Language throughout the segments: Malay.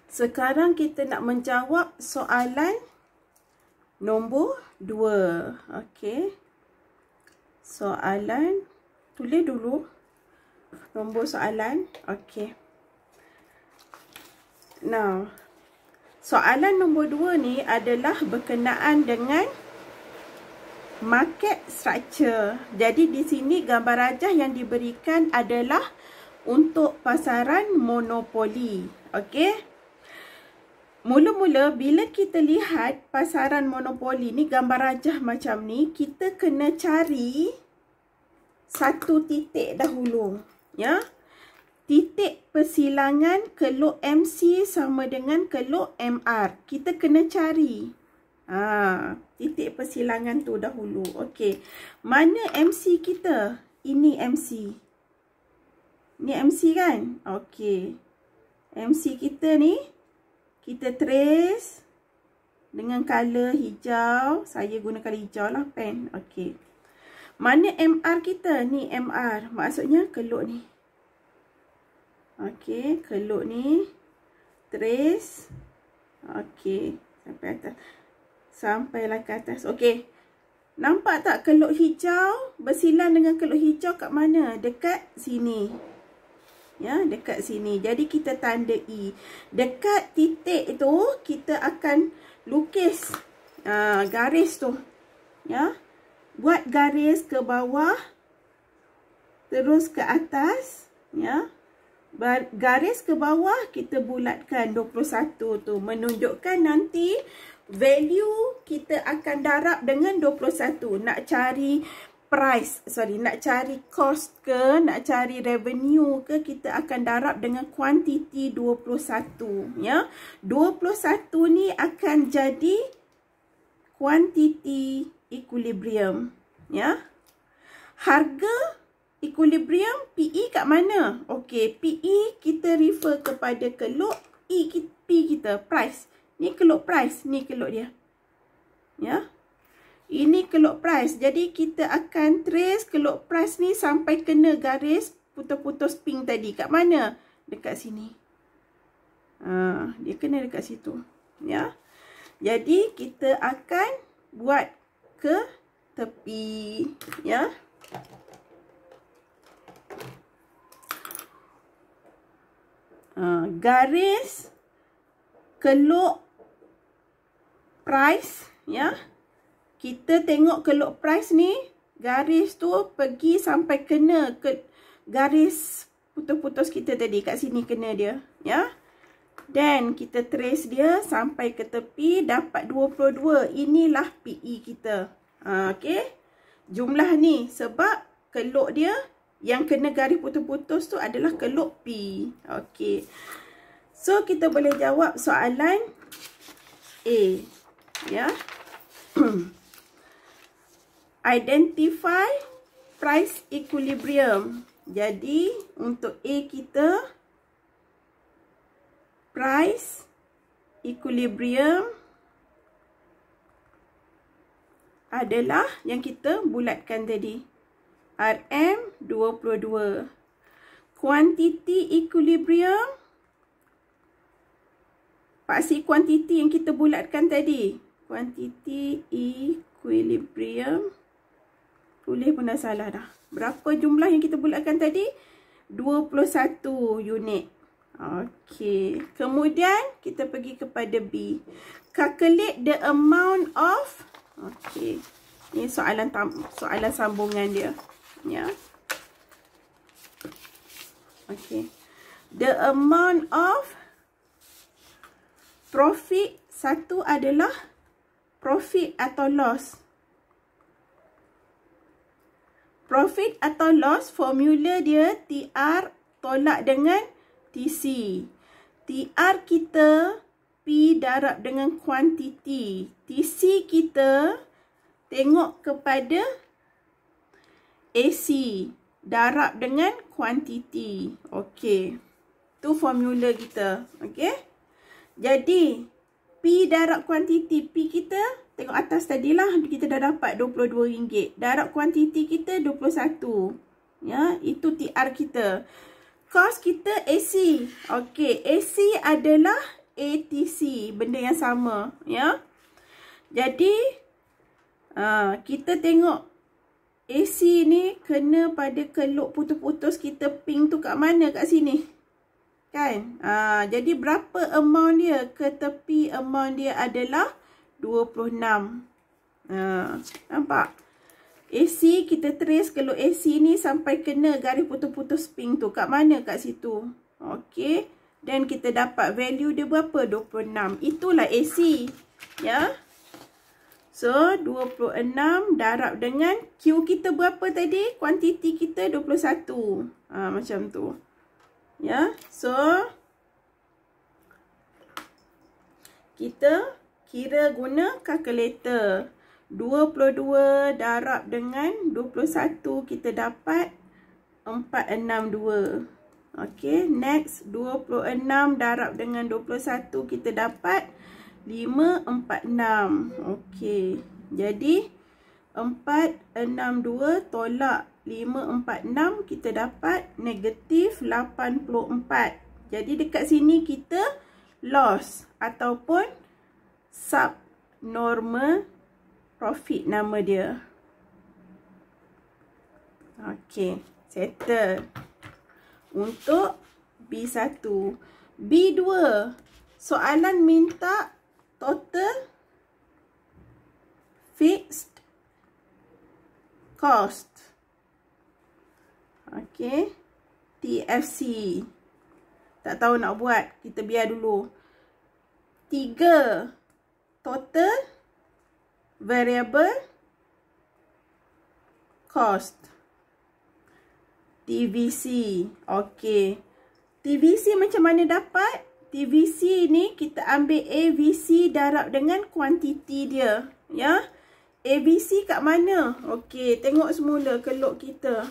Sekarang kita nak menjawab soalan nombor 2. Okey. Soalan, tulis dulu nombor soalan. Okey. Now, soalan nombor 2 ni adalah berkenaan dengan market structure. Jadi di sini gambar rajah yang diberikan adalah untuk pasaran monopoli. Okey. Mula-mula bila kita lihat pasaran monopoli ni, gambar rajah macam ni, kita kena cari satu titik dahulu, ya. Titik persilangan keluk MC sama dengan keluk MR. Kita kena cari titik persilangan tu dahulu. Okey. Mana MC kita? Ini MC. Ni MC kan? Okey. MC kita ni kita trace dengan color hijau. Saya guna color hijau lah pen. Okey. Mana MR kita? Ni MR. Maksudnya keluk ni. Okey. Keluk ni. Trace. Okey. Sampai atas. Sampailah ke atas. Okey. Nampak tak keluk hijau bersilang dengan keluk hijau kat mana? Dekat sini. Ya, dekat sini. Jadi kita tanda E. Dekat titik tu kita akan lukis garis tu. Ya. Buat garis ke bawah terus ke atas, ya. Garis ke bawah kita bulatkan 21 tu, menunjukkan nanti value kita akan darab dengan 21. Nak cari price, nak cari cost ke, nak cari revenue ke, kita akan darab dengan kuantiti 21, ya. 21 ni akan jadi kuantiti equilibrium, ya. Harga equilibrium PE kat mana? Okey, PE kita refer kepada keluk P kita, price. Ni keluk price, ni keluk dia. Ya. Ini keluk price. Jadi kita akan trace keluk price ni sampai kena garis putus-putus pink tadi. Kat mana? Dekat sini. Dia kena dekat situ. Ya. Jadi kita akan buat ke tepi. Ya. Garis keluk price. Ya. Kita tengok keluk price ni, garis tu pergi sampai kena ke garis putus-putus kita tadi. Kat sini kena dia, ya. Dan kita trace dia sampai ke tepi, dapat 22. Inilah PE kita. Okey. Jumlah ni sebab keluk dia yang kena garis putus-putus tu adalah keluk P. Okey. So kita boleh jawab soalan A, ya. Identify price equilibrium. Jadi untuk A kita, price equilibrium adalah yang kita bulatkan tadi. RM 22. Quantity equilibrium, paksi kuantiti yang kita bulatkan tadi. Quantity equilibrium, tulis pun dah salah dah. Berapa jumlah yang kita bulatkan tadi? 21 unit. Okey. Kemudian kita pergi kepada B. Calculate the amount of. Okey. Ini soalan sambungan dia. Ya. Okey. The amount of profit, satu adalah profit atau loss. Profit atau loss, formula dia TR tolak dengan TC. TR kita P darab dengan kuantiti. TC kita tengok kepada AC, darab dengan kuantiti. Okey. Tu formula kita. Okey. Jadi P darab kuantiti P kita, tengok atas tadilah kita dah dapat RM22. Darab kuantiti kita 21. Ya, itu TR kita. Cost kita AC. Okey, AC adalah ATC, benda yang sama, ya. Jadi kita tengok AC ni kena pada keluk putus-putus kita ping tu kat mana? Kat sini. Kan? Jadi berapa amount dia? Ke tepi amount dia adalah 26. Nampak? AC kita trace keluk AC ni sampai kena garis putus-putus ping tu. Kat mana? Kat situ. Okey. Dan kita dapat value dia berapa? 26. Itulah AC. Ya. So, 26 darab dengan Q kita berapa tadi? Kuantiti kita 21. Macam tu. Ya. So, kita kira guna kalkulator. 22 darab dengan 21 kita dapat 462. Okey, next 26 darab dengan 21 kita dapat 546. Okey. Jadi 462 tolak 546 kita dapat negatif 84. Jadi dekat sini kita loss ataupun subnormal profit nama dia. Okey, settle. Untuk B1. B2. Soalan minta total fixed cost. Okey. TFC. Tak tahu nak buat. Kita biar dulu. 3. Total variable cost. TVC. Okey. TVC macam mana dapat? TVC ni kita ambil AVC darab dengan kuantiti dia. Ya. AVC kat mana? Okey. Tengok semula keluk kita.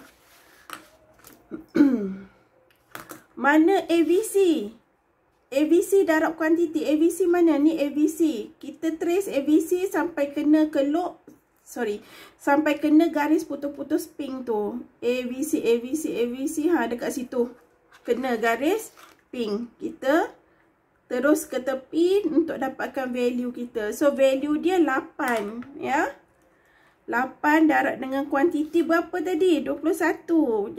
Mana AVC? AVC darab kuantiti. AVC mana? Ni AVC. Kita trace AVC sampai kena keluk. Sampai kena garis putus-putus pink tu. AVC, AVC, AVC. Dekat situ. Kena garis pink. Kita terus ke tepi untuk dapatkan value kita. So, value dia 8. Ya. 8 darab dengan kuantiti berapa tadi? 21.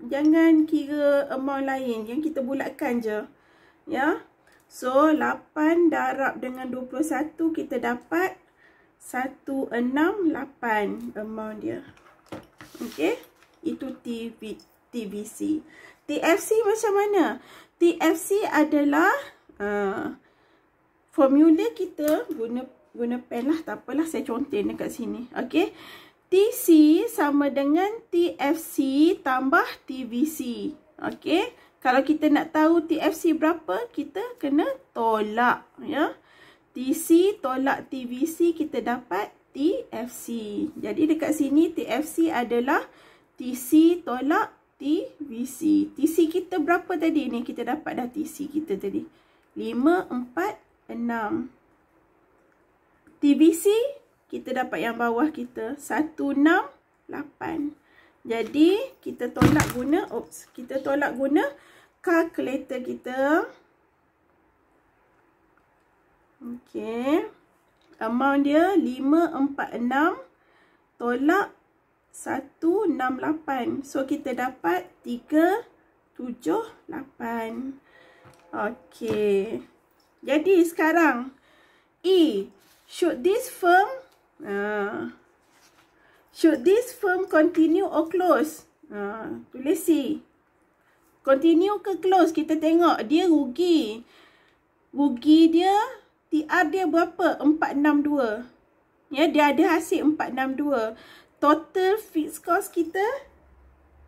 Jangan kira amount lain. Yang kita bulatkan je. Ya. So, 8 darab dengan 21 kita dapat 168 amount dia. Okey. Itu TVC. TFC macam mana? TFC adalah formula kita guna pen lah. Tak apalah, saya contain dekat sini. Okey. TC sama dengan TFC tambah TVC. Okey. Kalau kita nak tahu TFC berapa, kita kena tolak. Ya. TC tolak TVC, kita dapat TFC. Jadi dekat sini TFC adalah TC tolak TVC. TC kita berapa tadi ni? Kita dapat dah TC kita tadi. 546. TVC kita dapat yang bawah kita 168. Jadi kita tolak guna kalkulator kita. Okey. Amount dia 546 tolak 168. So kita dapat 378. Okey. Jadi sekarang should this firm continue or close? Tulis C. Continue ke close? Kita tengok dia rugi. Rugi dia, TR dia berapa? 462. Ya, dia ada hasil 462. Total fixed cost kita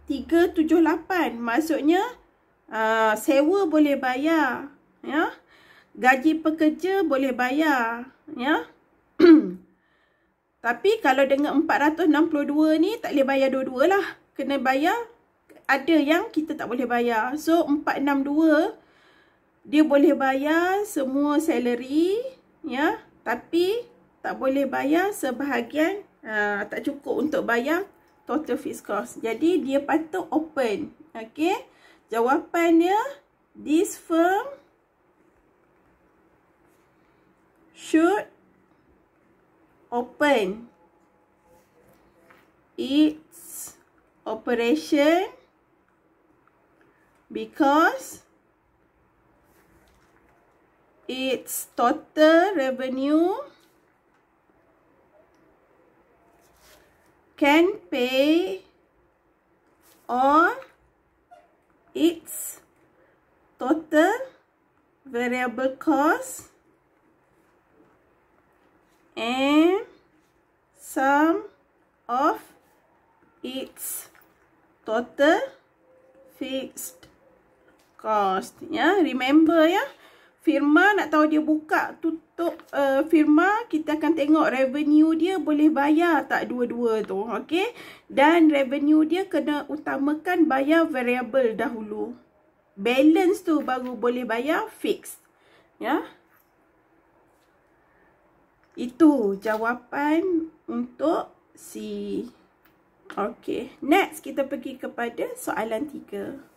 378. Maksudnya sewa boleh bayar, ya. Gaji pekerja boleh bayar, ya. Tapi kalau dengan 462 ni tak boleh bayar dua-dua lah. Kena bayar, ada yang kita tak boleh bayar. So 462 dia boleh bayar semua salary, ya. Tapi tak boleh bayar sebahagian, tak cukup untuk bayar total fixed cost. Jadi dia patut open. Okey. Jawapannya, this firm should open its operation because its total revenue can pay all its total variable costs and some of its total fixed cost. Ya, remember ya. Firma nak tahu dia buka tutup firma, kita akan tengok revenue dia boleh bayar tak dua-dua tu. Okey. Dan revenue dia kena utamakan bayar variable dahulu. Balance tu baru boleh bayar fixed. Ya. Itu jawapan untuk C. Okey. Next kita pergi kepada soalan 3.